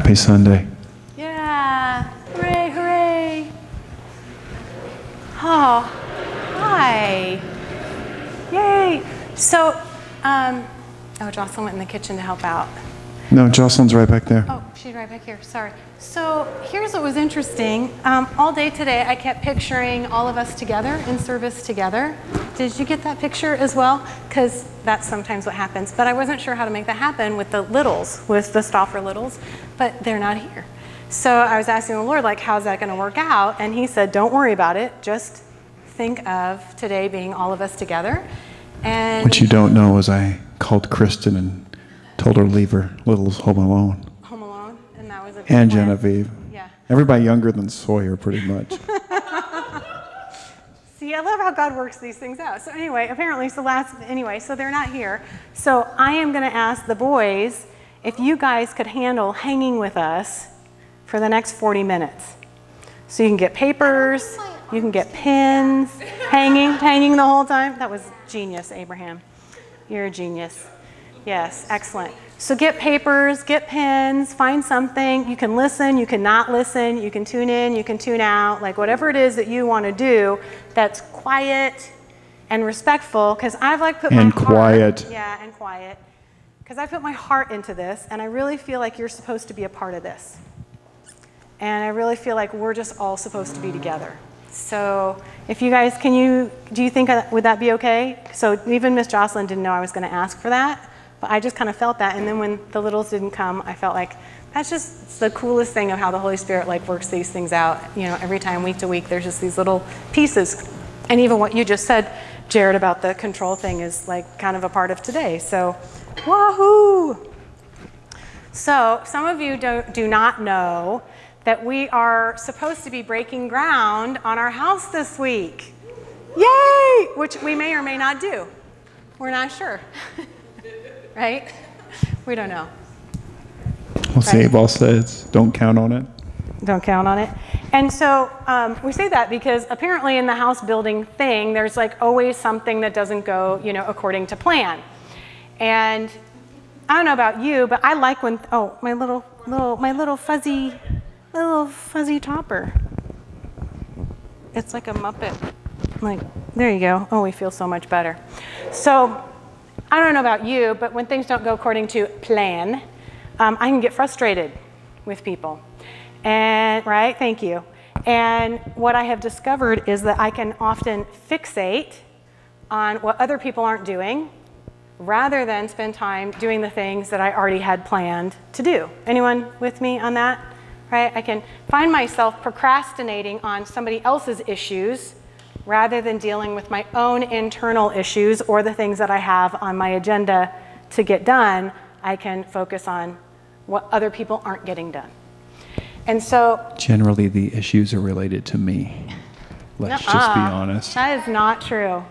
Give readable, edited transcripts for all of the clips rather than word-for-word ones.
Happy Sunday. Yeah. Hooray, hooray. Oh, hi. Yay. So, Jocelyn went in the kitchen to help out. No, Jocelyn's right back there. Oh, she's right back here. Sorry. So here's what was interesting. All day today, I kept picturing all of us together in service together. Did you get that picture as well? Because that's sometimes what happens. But I wasn't sure how to make that happen with the littles, with the Stauffer littles, but they're not here. So I was asking the Lord, like, how's that going to work out? And he said, don't worry about it. Just think of today being all of us together. And What you don't know is I called Kristen and told her to leave her littles home alone. Home Alone, and that was a good And plan. Genevieve. Yeah. Everybody younger than Sawyer, pretty much. See, I love how God works these things out. So anyway, apparently, so they're not here. So I am going to ask the boys if you guys could handle hanging with us for the next 40 minutes. So you can get papers, you can get pins, hanging the whole time. That was genius, Abraham. You're a genius. Yes, excellent. So get papers, get pens, find something. You can listen, you can not listen, you can tune in, you can tune out, like whatever it is that you want to do that's quiet and respectful, because I've put my And heart. quiet. Yeah, and quiet. Because I put my heart into this, and I really feel like you're supposed to be a part of this. And I really feel like we're just all supposed to be together. So if you guys, do you think, would that be okay? So even Miss Jocelyn didn't know I was going to ask for that. But I just kind of felt that, and then when the littles didn't come, I felt like that's just the coolest thing of how the Holy Spirit works these things out. You know, every time, week to week, there's just these little pieces. And even what you just said, Jared, about the control thing is kind of a part of today. So, wahoo! So some of you do not know that we are supposed to be breaking ground on our house this week. Yay! Which we may or may not do. We're not sure. Right? We don't know. Well, St. Paul says, don't count on it. Don't count on it. And so we say that because apparently in the house building thing, there's always something that doesn't go, according to plan. And I don't know about you, but I like when, my little fuzzy topper. It's like a Muppet. There you go. Oh, we feel so much better. So I don't know about you, but when things don't go according to plan, I can get frustrated with people. And, right? Thank you. And what I have discovered is that I can often fixate on what other people aren't doing rather than spend time doing the things that I already had planned to do. Anyone with me on that? Right? I can find myself procrastinating on somebody else's issues rather than dealing with my own internal issues or the things that I have on my agenda to get done. I can focus on what other people aren't getting done. And so Generally, the issues are related to me. Let's just be honest. That is not true.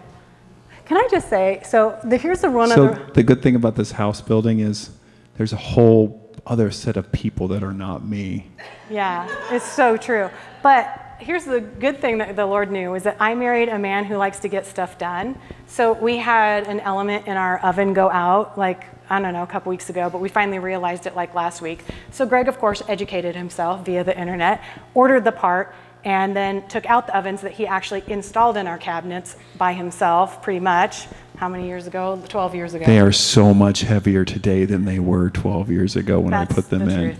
Can I just say, here's the one So other. the good thing about this house building is there's a whole other set of people that are not me. Yeah, it's so true. But here's the good thing that the Lord knew is that I married a man who likes to get stuff done. So we had an element in our oven go out a couple weeks ago, but we finally realized it last week. So Greg, of course, educated himself via the internet, ordered the part, and then took out the ovens that he actually installed in our cabinets by himself, pretty much. How many years ago? 12 years ago. They are so much heavier today than they were 12 years ago when I put them in. Truth.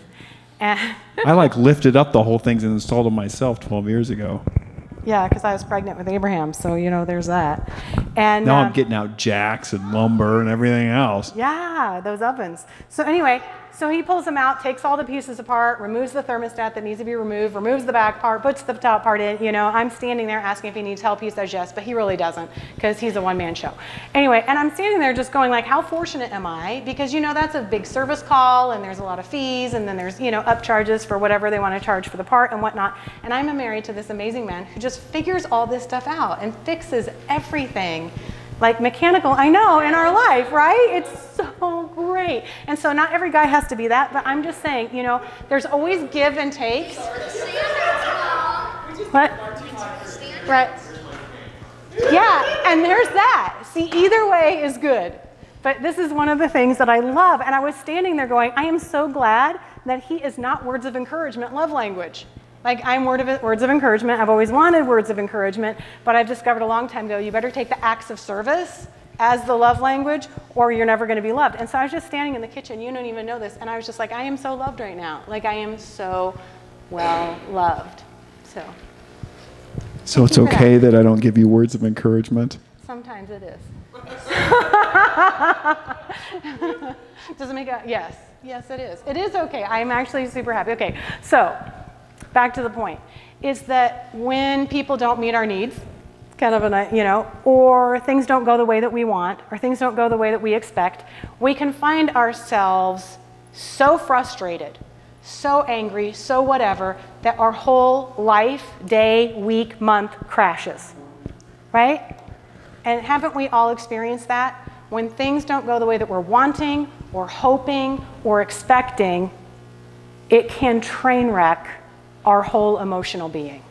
And I lifted up the whole things and installed them myself 12 years ago. Yeah, because I was pregnant with Abraham, so there's that. And now I'm getting out jacks and lumber and everything else. Yeah, those ovens. So anyway, so he pulls them out, takes all the pieces apart, removes the thermostat that needs to be removed, removes the back part, puts the top part in. I'm standing there asking if he needs help. He says yes, but he really doesn't because he's a one-man show. Anyway, and I'm standing there just going how fortunate am I? Because that's a big service call, and there's a lot of fees, and then there's upcharges for whatever they want to charge for the part and whatnot. And I'm married to this amazing man who just figures all this stuff out and fixes everything. Mechanical, I know, in our life, right? It's so great. And so not every guy has to be that, but I'm just saying, there's always give and takes. What? Right. Yeah, and there's that. See, either way is good. But this is one of the things that I love. And I was standing there going, I am so glad that he is not words of encouragement love language. Like, I'm words of encouragement. I've always wanted words of encouragement, but I've discovered a long time ago, you better take the acts of service as the love language, or you're never going to be loved. And so I was just standing in the kitchen. You don't even know this. And I was just like, I am so loved right now. Like, I am so well loved. So it's okay that I don't give you words of encouragement? Sometimes it is. Does it make a, yes. Yes, it is. It is okay. I'm actually super happy. Okay, so back to the point, is that when people don't meet our needs, kind of or things don't go the way that we want, or things don't go the way that we expect, we can find ourselves so frustrated, so angry, so whatever, that our whole life, day, week, month crashes, right? And haven't we all experienced that? When things don't go the way that we're wanting, or hoping, or expecting, it can train wreck our whole emotional being.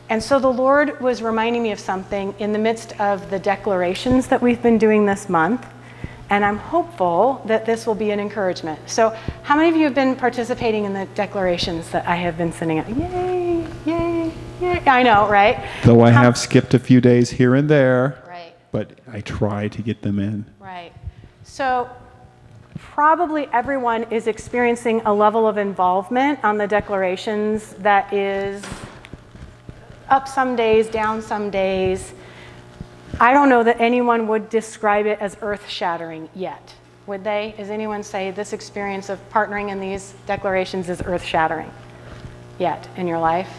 And so the Lord was reminding me of something in the midst of the declarations that we've been doing this month, and I'm hopeful that this will be an encouragement. So how many of you have been participating in the declarations that I have been sending out? Yay, yay, yay. I know, right? Though I have skipped a few days here and there, right. But I try to get them in. Right. So probably everyone is experiencing a level of involvement on the declarations that is up some days, down some days. I don't know that anyone would describe it as earth-shattering yet, would they? Does anyone say this experience of partnering in these declarations is earth-shattering yet in your life?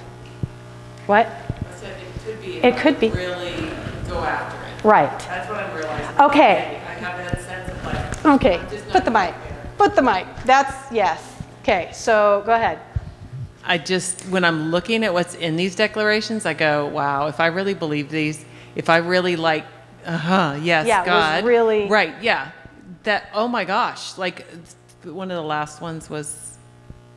What? I said it could be. It could be. Really go after it. Right. That's what I'm realizing. Okay. I have that sense of like. Okay. I'm just not Put the mic. prepared. Put the mic. That's, yes. Okay, so go ahead. When I'm looking at what's in these declarations, I go, wow, if I really believe these, if I really like, yes, Yeah, God. it was really. Right, yeah. That, oh my gosh, like one of the last ones was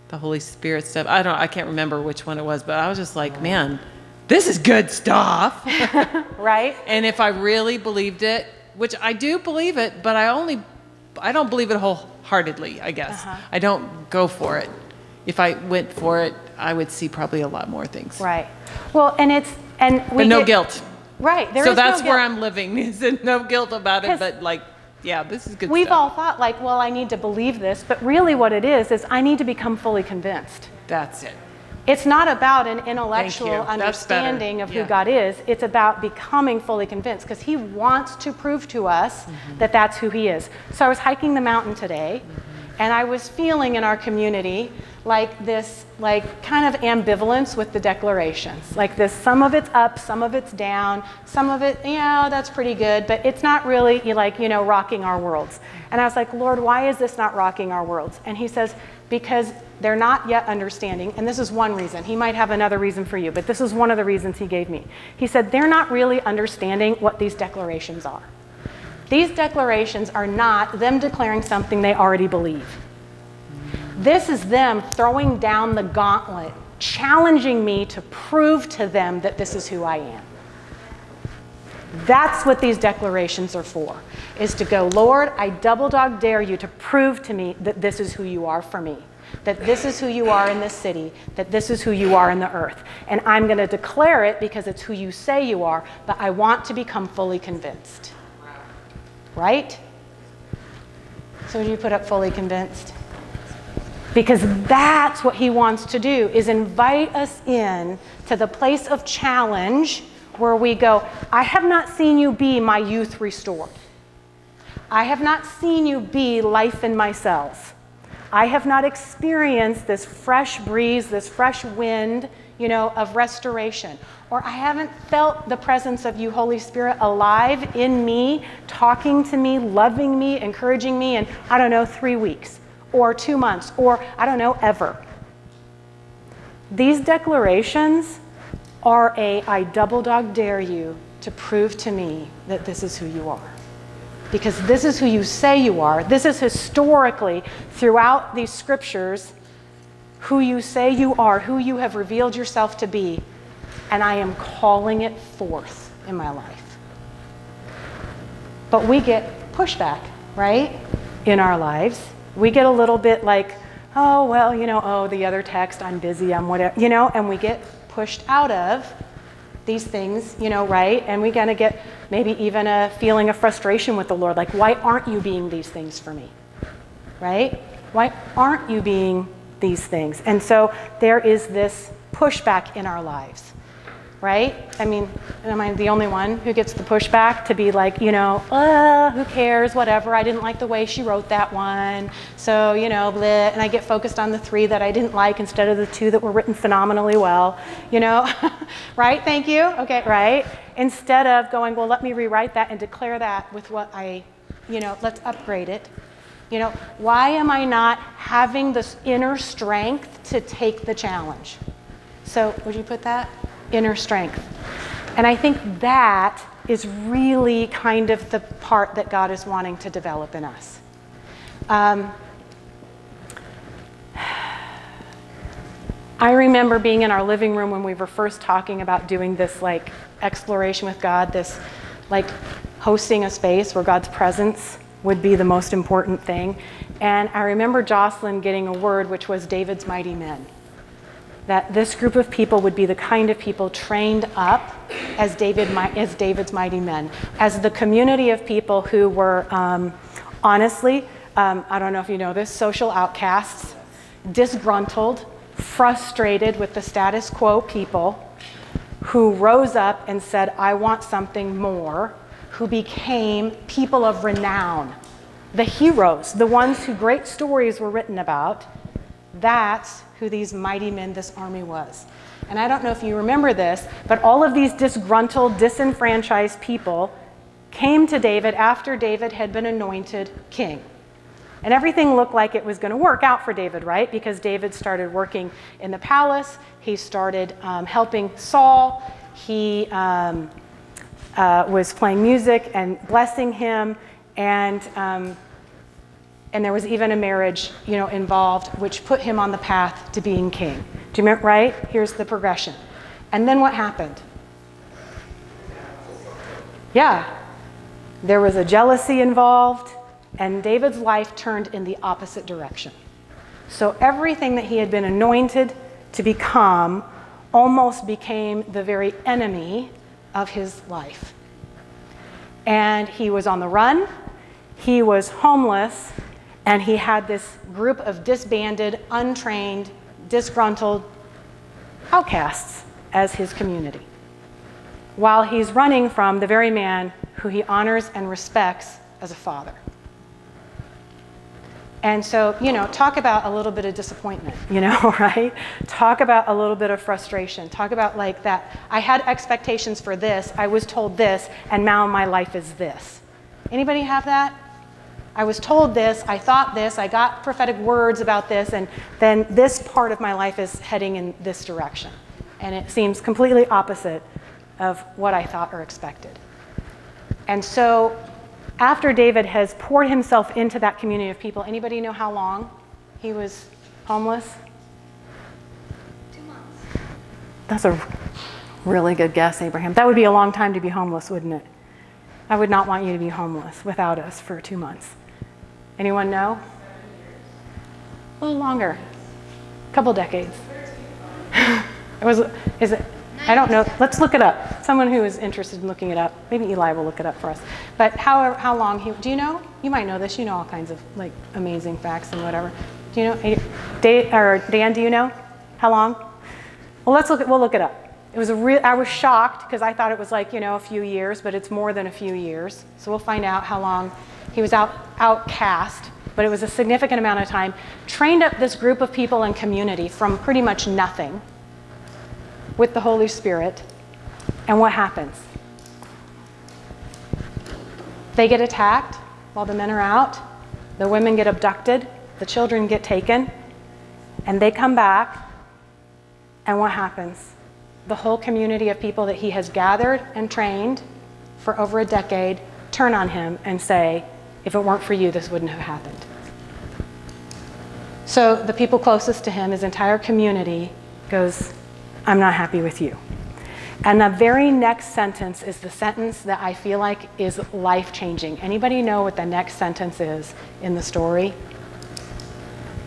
the Holy Spirit stuff. I can't remember which one it was, but I was just like, man, this is good stuff. Right? And if I really believed it, which I do believe it, but I don't believe it wholeheartedly, I guess. I don't go for it. If I went for it, I would see probably a lot more things. Right. Well, But no guilt. Right. So that's where I'm living, is no guilt about it, 'Cause but yeah, this is good We've stuff. all thought well, I need to believe this, but really what it is I need to become fully convinced. That's it. It's not about an intellectual Thank you. That's better. understanding of who Yeah. God is. It's about becoming fully convinced, because he wants to prove to us that that's who he is. So I was hiking the mountain today, and I was feeling in our community this kind of ambivalence with the declarations. Like this, some of it's up, some of it's down, some of it, that's pretty good, but it's not really rocking our worlds. And I was like, Lord, why is this not rocking our worlds? And he says, because they're not yet understanding, and this is one reason. He might have another reason for you, but this is one of the reasons he gave me. He said, they're not really understanding what these declarations are. These declarations are not them declaring something they already believe. This is them throwing down the gauntlet, challenging me to prove to them that this is who I am. That's what these declarations are for, is to go, Lord, I double dog dare you to prove to me that this is who you are for me, that this is who you are in this city, that this is who you are in the earth. And I'm going to declare it because it's who you say you are, but I want to become fully convinced. Right? So would you put up fully convinced? Because that's what he wants to do, is invite us in to the place of challenge where we go, I have not seen you be my youth restored. I have not seen you be life in my cells. I have not experienced this fresh breeze, this fresh wind, of restoration. Or I haven't felt the presence of you, Holy Spirit, alive in me, talking to me, loving me, encouraging me in, 3 weeks. Or 2 months, or ever. These declarations are I double dog dare you to prove to me that this is who you are. Because this is who you say you are. This is historically, throughout these scriptures, who you say you are, who you have revealed yourself to be, and I am calling it forth in my life. But we get pushback, right, in our lives. We get a little bit like, oh, well, oh, the other text, I'm busy, I'm whatever, and we get pushed out of these things, right? And we're going to get maybe even a feeling of frustration with the Lord, like, why aren't you being these things for me, right? Why aren't you being these things? And so there is this pushback in our lives, right? I mean, am I the only one who gets the pushback to be like, who cares, whatever, I didn't like the way she wrote that one, so, bleh, and I get focused on the 3 that I didn't like instead of the 2 that were written phenomenally well, right? Thank you. Okay, right? Instead of going, well, let me rewrite that and declare that with what let's upgrade it. Why am I not having this inner strength to take the challenge? So, would you put that? Inner strength. And I think that is really kind of the part that God is wanting to develop in us. I remember being in our living room when we were first talking about doing this like exploration with God, this like hosting a space where God's presence would be the most important thing. And I remember Jocelyn getting a word, which was David's mighty men. That this group of people would be the kind of people trained up as David's mighty men, as the community of people who were, honestly, I don't know if you know this, social outcasts, disgruntled, frustrated with the status quo people who rose up and said, I want something more, who became people of renown, the heroes, the ones who great stories were written about. That's who these mighty men, this army was. And I don't know if you remember this, but all of these disgruntled, disenfranchised people came to David after David had been anointed king. And everything looked like it was going to work out for David, right? Because David started working in the palace. He started helping Saul. He was playing music and blessing him. And there was even a marriage, involved, which put him on the path to being king. Do you remember, right? Here's the progression. And then what happened? Yeah, there was a jealousy involved, and David's life turned in the opposite direction. So everything that he had been anointed to become almost became the very enemy of his life. And he was on the run, he was homeless, and he had this group of disbanded, untrained, disgruntled outcasts as his community, while he's running from the very man who he honors and respects as a father. And so, talk about a little bit of disappointment, right? Talk about a little bit of frustration. Talk about like that. I had expectations for this, I was told this, and now my life is this. Anybody have that? I was told this, I thought this, I got prophetic words about this, and then this part of my life is heading in this direction. And it seems completely opposite of what I thought or expected. And so after David has poured himself into that community of people, anybody know how long he was homeless? 2 months. That's a really good guess, Abraham. That would be a long time to be homeless, wouldn't it? I would not want you to be homeless without us for 2 months. Anyone know? A little longer. A couple decades. Is it? I don't know. Let's look it up. Someone who is interested in looking it up. Maybe Eli will look it up for us. But how long do you know? You might know this. You know all kinds of like amazing facts and whatever. Do you know? Dan, do you know how long? Well, we'll look it up. It was I was shocked because I thought it was like, a few years, but it's more than a few years. So we'll find out how long he was outcast, but it was a significant amount of time. Trained up this group of people and community from pretty much nothing with the Holy Spirit. And what happens? They get attacked while the men are out. The women get abducted. The children get taken. And they come back. And what happens? The whole community of people that he has gathered and trained for over a decade turn on him and say, if it weren't for you, this wouldn't have happened. So the people closest to him, his entire community, goes, I'm not happy with you. And the very next sentence is the sentence that I feel like is life-changing. Anybody know what the next sentence is in the story?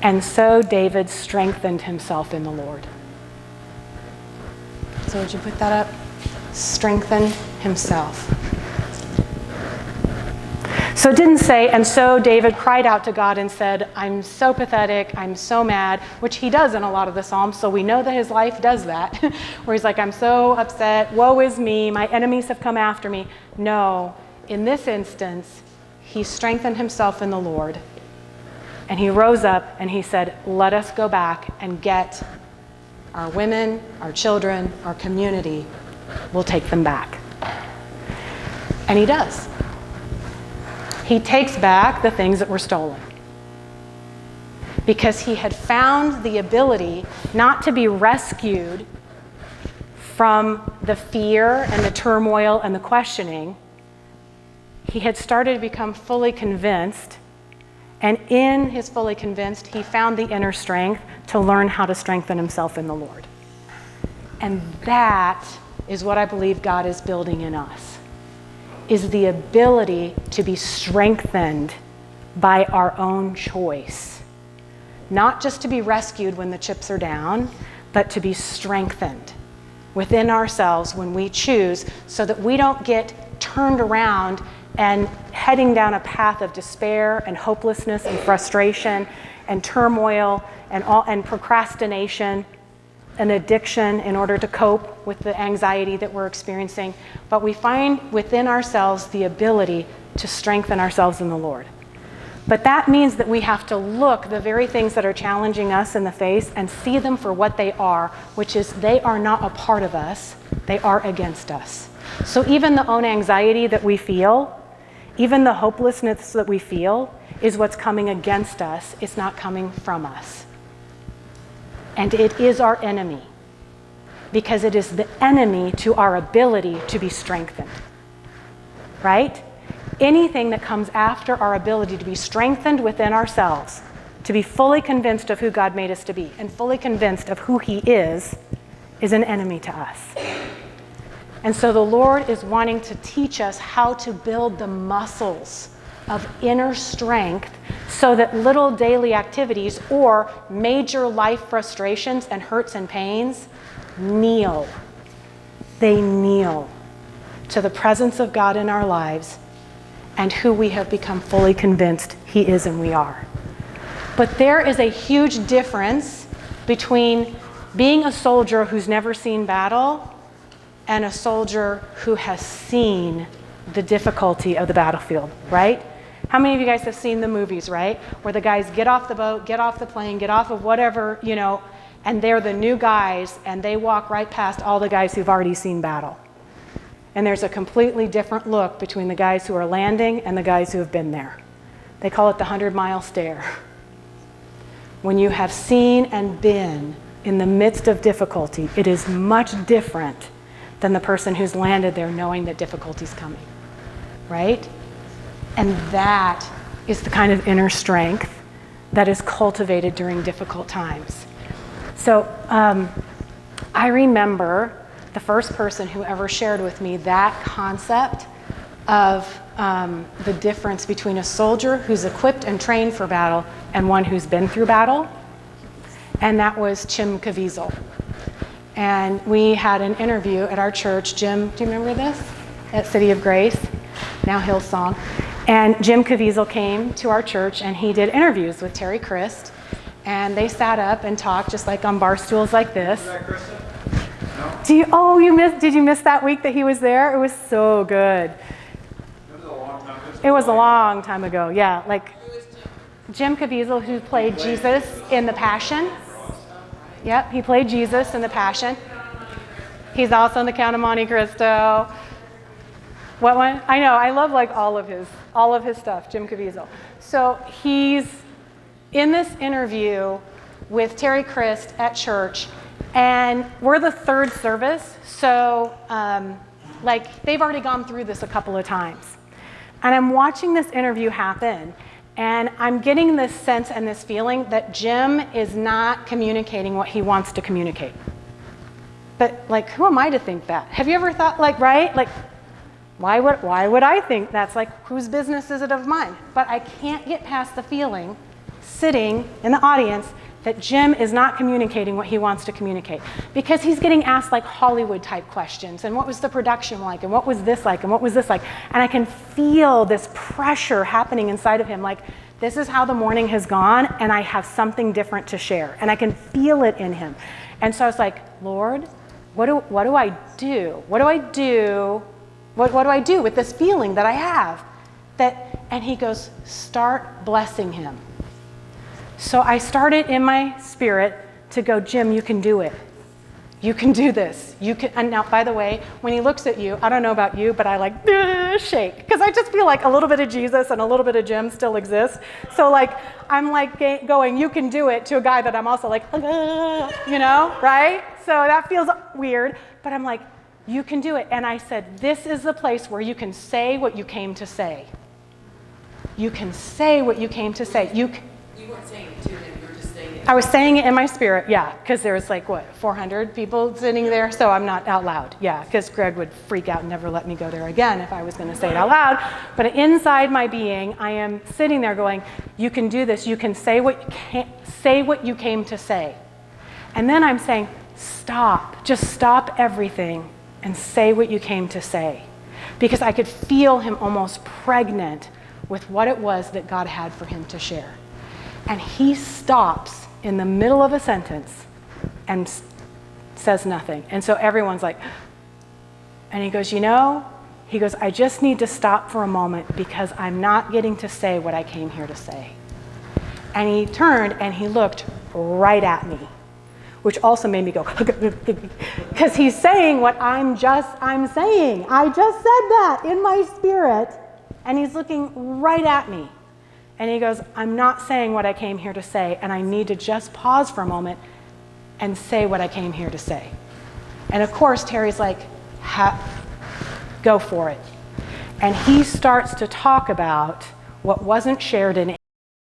And so David strengthened himself in the Lord. So would you put that up? Strengthen himself. So it didn't say, and so David cried out to God and said, I'm so pathetic, I'm so mad, which he does in a lot of the Psalms, so we know that his life does that, where he's like, I'm so upset, woe is me, my enemies have come after me. No, in this instance, he strengthened himself in the Lord, and he rose up and he said, let us go back and get our women, our children, our community. We'll take them back. And he does. He takes back the things that were stolen. Because he had found the ability not to be rescued from the fear and the turmoil and the questioning. He had started to become fully convinced. And in his fully convinced, he found the inner strength to learn how to strengthen himself in the Lord. And that is what I believe God is building in us. Is the ability to be strengthened by our own choice. Not just to be rescued when the chips are down, but to be strengthened within ourselves when we choose, so that we don't get turned around and heading down a path of despair and hopelessness and frustration and turmoil and procrastination and addiction in order to cope with the anxiety that we're experiencing. But we find within ourselves the ability to strengthen ourselves in the Lord. But that means that we have to look the very things that are challenging us in the face and see them for what they are, which is they are not a part of us, they are against us. So even the own anxiety that we feel, even the hopelessness that we feel, is what's coming against us. It's not coming from us. And it is our enemy, because it is the enemy to our ability to be strengthened, right? Anything that comes after our ability to be strengthened within ourselves, to be fully convinced of who God made us to be and fully convinced of who he is an enemy to us. And so the Lord is wanting to teach us how to build the muscles of inner strength so that little daily activities or major life frustrations and hurts and pains kneel. They kneel to the presence of God in our lives and who we have become fully convinced he is and we are. But there is a huge difference between being a soldier who's never seen battle and a soldier who has seen the difficulty of the battlefield, right? How many of you guys have seen the movies, right? Where the guys get off the boat, get off the plane, get off of whatever, and they're the new guys, and they walk right past all the guys who've already seen battle. And there's a completely different look between the guys who are landing and the guys who have been there. They call it the 100-mile stare. When you have seen and been in the midst of difficulty, it is much different than the person who's landed there knowing that difficulty's coming, right? And that is the kind of inner strength that is cultivated during difficult times. So I remember the first person who ever shared with me that concept of the difference between a soldier who's equipped and trained for battle and one who's been through battle, and that was Jim Caviezel. And we had an interview at our church. Jim, do you remember this? At City of Grace, now Hillsong. And Jim Caviezel came to our church and he did interviews with Terry Christ. And they sat up and talked just like on bar stools like this. Did you miss that week that he was there? It was so good. It was a long time ago, yeah. Like Jim Caviezel, who played Jesus in The Passion. Yep, he played Jesus in The Passion. He's also in The Count of Monte Cristo. What one? I know, I love like all of his stuff, Jim Caviezel. So he's in this interview with Terry Christ at church, and we're the third service, so they've already gone through this a couple of times. And I'm watching this interview happen, and I'm getting this sense and this feeling that Jim is not communicating what he wants to communicate. But like, who am I to think that? Have you ever thought right? Like, why would I think that's like, whose business is it of mine? But I can't get past the feeling sitting in the audience that Jim is not communicating what he wants to communicate, because he's getting asked like Hollywood type questions, and what was the production like, and what was this like, and what was this like, and I can feel this pressure happening inside of him, like this is how the morning has gone, and I have something different to share, and I can feel it in him. And so I was like, Lord, what do I do? What do I do? What do I do with this feeling that I have? And he goes, start blessing him. So I started in my spirit to go, Jim, you can do it. You can do this. You can. And now, by the way, when he looks at you, I don't know about you, but I like shake, because I just feel like a little bit of Jesus and a little bit of Jim still exists. So like I'm like going, you can do it, to a guy that I'm also like, you know, right? So that feels weird, but I'm like, you can do it. And I said, this is the place where you can say what you came to say. You can say what you came to say. You weren't saying it to him, you were just saying it. I was saying it in my spirit, yeah, because there was like, 400 people sitting there, so I'm not out loud, yeah, because Greg would freak out and never let me go there again if I was going to say it out loud. But inside my being, I am sitting there going, you can do this, you can say what you came to say. And then I'm saying, stop, just stop everything and say what you came to say. Because I could feel him almost pregnant with what it was that God had for him to share. And he stops in the middle of a sentence and says nothing. And so everyone's like, and he goes, I just need to stop for a moment because I'm not getting to say what I came here to say. And he turned and he looked right at me, which also made me go, because he's saying what I'm saying. I just said that in my spirit. And he's looking right at me. And he goes, I'm not saying what I came here to say, and I need to just pause for a moment and say what I came here to say. And of course, Terry's like, go for it. And he starts to talk about what wasn't shared in